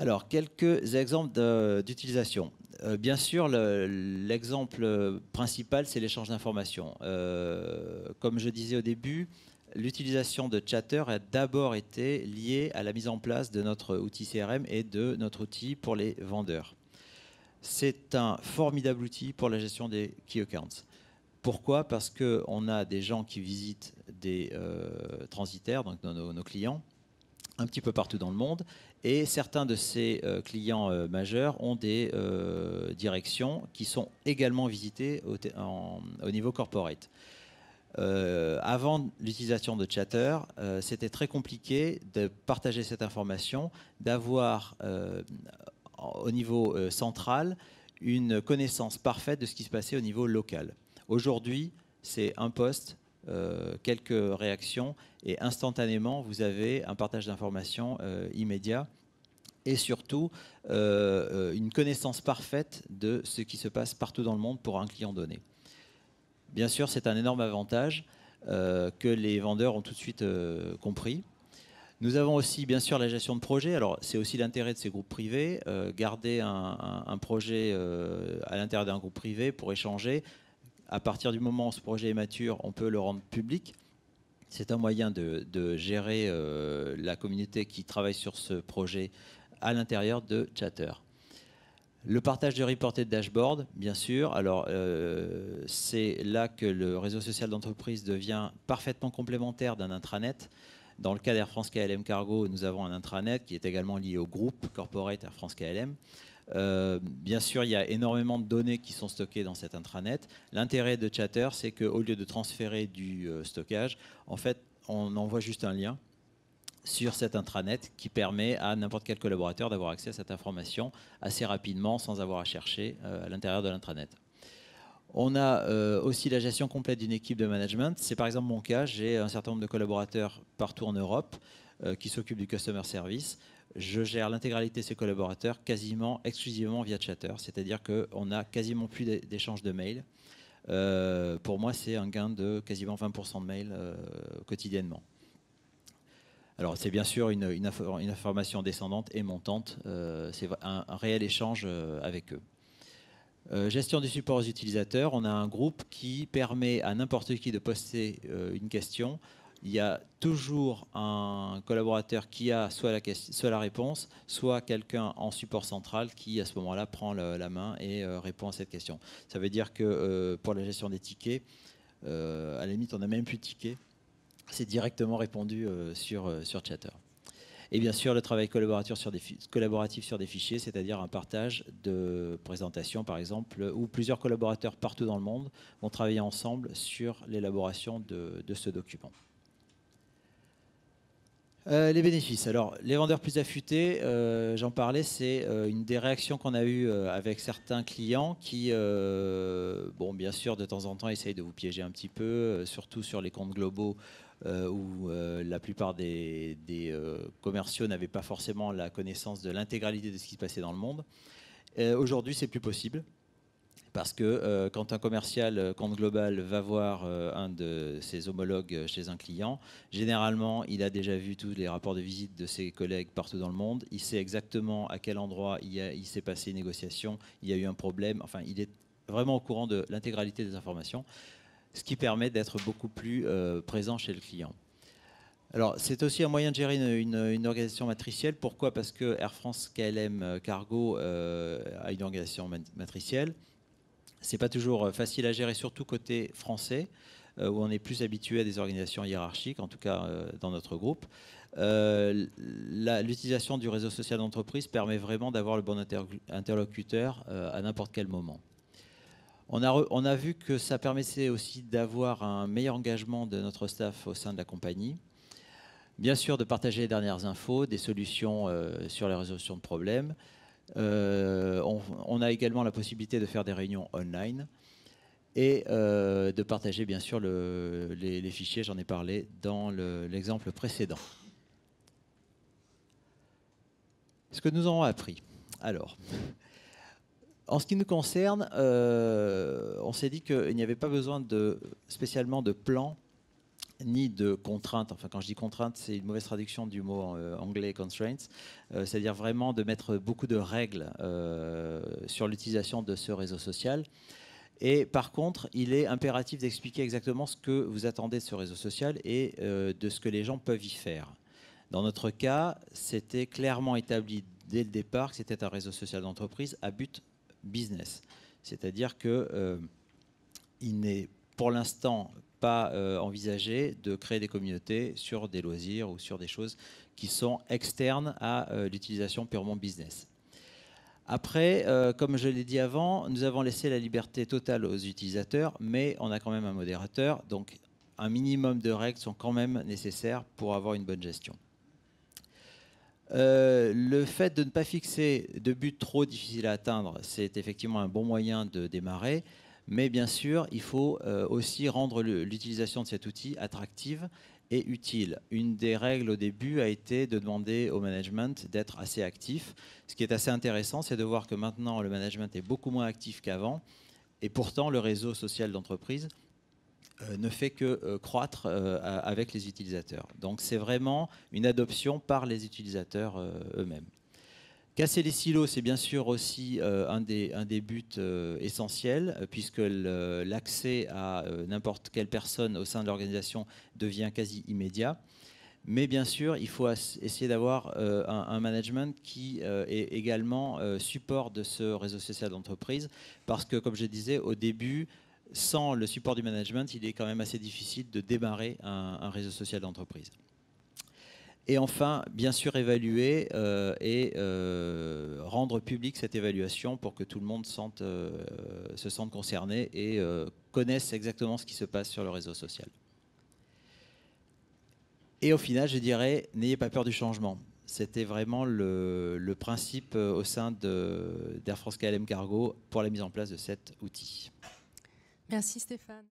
Alors, quelques exemples d'utilisation. Bien sûr, l'exemple principal, c'est l'échange d'informations. Comme je disais au début, l'utilisation de Chatter a d'abord été liée à la mise en place de notre outil CRM et de notre outil pour les vendeurs. C'est un formidable outil pour la gestion des key accounts. Pourquoi? Parce qu'on a des gens qui visitent des transitaires, donc nos clients, un petit peu partout dans le monde, et certains de ces clients majeurs ont des directions qui sont également visitées au niveau corporate. Avant l'utilisation de Chatter, c'était très compliqué de partager cette information, d'avoir au niveau central une connaissance parfaite de ce qui se passait au niveau local. Aujourd'hui, c'est un post, quelques réactions, et instantanément, vous avez un partage d'informations immédiat et surtout une connaissance parfaite de ce qui se passe partout dans le monde pour un client donné. Bien sûr, c'est un énorme avantage que les vendeurs ont tout de suite compris. Nous avons aussi, bien sûr, la gestion de projet. Alors, c'est aussi l'intérêt de ces groupes privés. Garder un projet à l'intérieur d'un groupe privé pour échanger. À partir du moment où ce projet est mature, on peut le rendre public. C'est un moyen de gérer la communauté qui travaille sur ce projet à l'intérieur de Chatter. Le partage de reports et de dashboard, bien sûr. Alors, c'est là que le réseau social d'entreprise devient parfaitement complémentaire d'un intranet. Dans le cas d'Air France KLM Cargo, nous avons un intranet qui est également lié au groupe corporate Air France KLM. Bien sûr, il y a énormément de données qui sont stockées dans cet intranet. L'intérêt de Chatter, c'est qu'au lieu de transférer du stockage, en fait, on envoie juste un lien sur cet intranet qui permet à n'importe quel collaborateur d'avoir accès à cette information assez rapidement sans avoir à chercher à l'intérieur de l'intranet. On a aussi la gestion complète d'une équipe de management. C'est par exemple mon cas, j'ai un certain nombre de collaborateurs partout en Europe qui s'occupent du customer service. Je gère l'intégralité de ces collaborateurs quasiment exclusivement via Chatter, c'est-à-dire qu'on n'a quasiment plus d'échanges de mails. Pour moi, c'est un gain de quasiment 20% de mails quotidiennement. Alors, c'est bien sûr une information descendante et montante. C'est un réel échange avec eux. Gestion du support aux utilisateurs. On a un groupe qui permet à n'importe qui de poster une question. Il y a toujours un collaborateur qui a soit la réponse, soit quelqu'un en support central qui, à ce moment-là, prend la main et répond à cette question. Ça veut dire que pour la gestion des tickets, à la limite, on n'a même plus de tickets. C'est directement répondu sur Chatter. Et bien sûr, le travail collaboratif sur des fichiers, c'est-à-dire un partage de présentations, par exemple, où plusieurs collaborateurs partout dans le monde vont travailler ensemble sur l'élaboration de ce document. Les bénéfices. Alors, les vendeurs plus affûtés, j'en parlais, c'est une des réactions qu'on a eues avec certains clients qui, bon, bien sûr, de temps en temps, essayent de vous piéger un petit peu, surtout sur les comptes globaux où la plupart des commerciaux n'avaient pas forcément la connaissance de l'intégralité de ce qui se passait dans le monde. Aujourd'hui, c'est plus possible. Parce que quand un commercial compte global va voir un de ses homologues chez un client, généralement, il a déjà vu tous les rapports de visite de ses collègues partout dans le monde. Il sait exactement à quel endroit il s'est passé une négociation, il y a eu un problème. Enfin, il est vraiment au courant de l'intégralité des informations, ce qui permet d'être beaucoup plus présent chez le client. Alors, c'est aussi un moyen de gérer une organisation matricielle. Pourquoi? Parce que Air France KLM Cargo a une organisation matricielle. C'est pas toujours facile à gérer, surtout côté français, où on est plus habitué à des organisations hiérarchiques, en tout cas dans notre groupe. L'utilisation du réseau social d'entreprise permet vraiment d'avoir le bon interlocuteur à n'importe quel moment. On a vu que ça permettait aussi d'avoir un meilleur engagement de notre staff au sein de la compagnie. Bien sûr, de partager les dernières infos, des solutions sur la résolution de problèmes. On a également la possibilité de faire des réunions online et de partager bien sûr les fichiers, j'en ai parlé dans l'exemple précédent. Ce que nous avons appris. Alors, en ce qui nous concerne, on s'est dit qu'il n'y avait pas besoin spécialement de plan ni de contraintes. Enfin, quand je dis contraintes, c'est une mauvaise traduction du mot anglais constraints, c'est-à-dire vraiment de mettre beaucoup de règles sur l'utilisation de ce réseau social. Et par contre, il est impératif d'expliquer exactement ce que vous attendez de ce réseau social et de ce que les gens peuvent y faire. Dans notre cas, c'était clairement établi dès le départ que c'était un réseau social d'entreprise à but business. C'est-à-dire qu'il n'est pour l'instant pas envisagé de créer des communautés sur des loisirs ou sur des choses qui sont externes à l'utilisation purement business. Après, comme je l'ai dit avant, nous avons laissé la liberté totale aux utilisateurs, mais on a quand même un modérateur, donc un minimum de règles sont quand même nécessaires pour avoir une bonne gestion. Le fait de ne pas fixer de but trop difficile à atteindre, c'est effectivement un bon moyen de démarrer. Mais bien sûr, il faut aussi rendre l'utilisation de cet outil attractive et utile. Une des règles au début a été de demander au management d'être assez actif. Ce qui est assez intéressant, c'est de voir que maintenant, le management est beaucoup moins actif qu'avant. Et pourtant, le réseau social d'entreprise ne fait que croître avec les utilisateurs. Donc c'est vraiment une adoption par les utilisateurs eux-mêmes. Casser les silos, c'est bien sûr aussi un des buts essentiels, puisque l'accès à n'importe quelle personne au sein de l'organisation devient quasi immédiat. Mais bien sûr, il faut essayer d'avoir un management qui est également support de ce réseau social d'entreprise, parce que, comme je disais au début, sans le support du management, il est quand même assez difficile de démarrer un réseau social d'entreprise. Et enfin, bien sûr, évaluer et rendre publique cette évaluation pour que tout le monde se sente concerné et connaisse exactement ce qui se passe sur le réseau social. Et au final, je dirais, n'ayez pas peur du changement. C'était vraiment le principe au sein d'Air France KLM Cargo pour la mise en place de cet outil. Merci Stéphane.